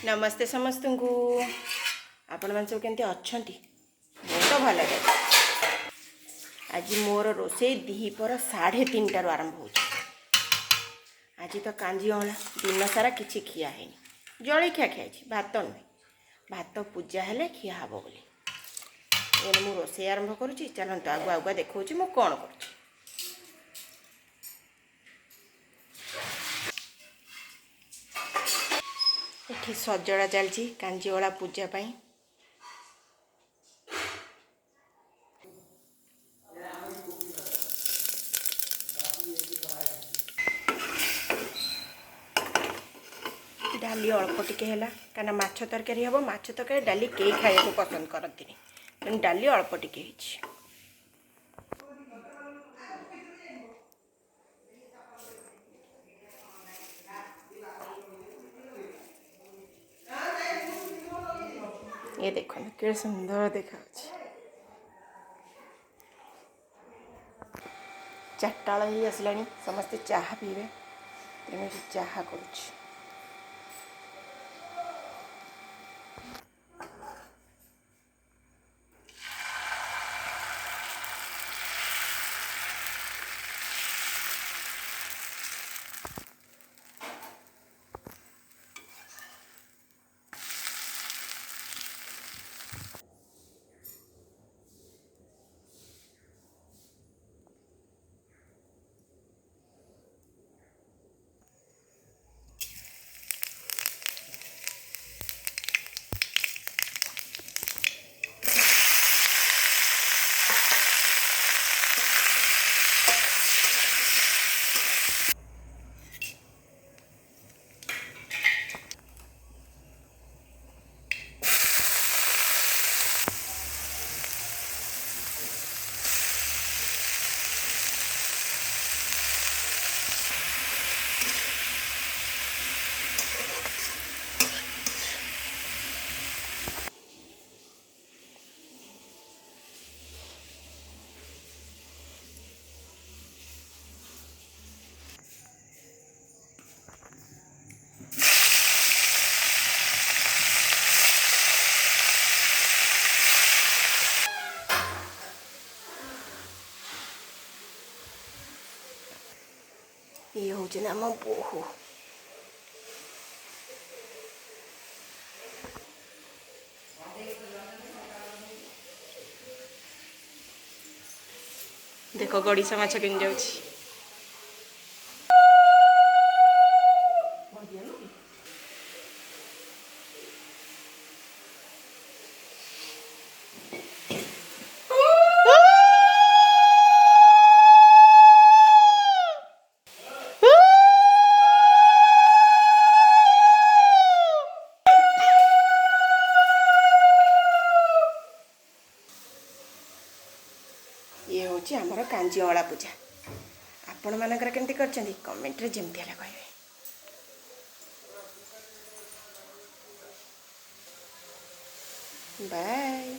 नमस्ते समस्त को आपण मान सब केमती अच्छी तो भल आज मोर रोसे दीपर 3:30 आरंभ हो। आज तो कांजी अला दिन सारा किसी खिया है जलखिया खाई भात नुहे भात पूजा हेले खिया हे बोली ये मु रोसे आरंभ करुँची। चलते आगुआ आगुआ देखा मु कौन कर सजड़ा चलती कांजीवला पूजा पाई। डाली अल्प टिके है कहीं माछ तरकारी हम माछ तरकारी डाली कई खाया पसंद करती तेणु डाली अल्प टिके ये देखो के सुंदर देखा 4टा ही आसला समस्ते चाह पीबे तेणु चाह करुँच। ये हूँ आम बोहू देख गड़िशा माछ के जाऊँ ये हूँ आमर कांजीवला पूजा। आपण मानकर केमती करछंती कमेंट रे जेमती हला कहबे। बाय।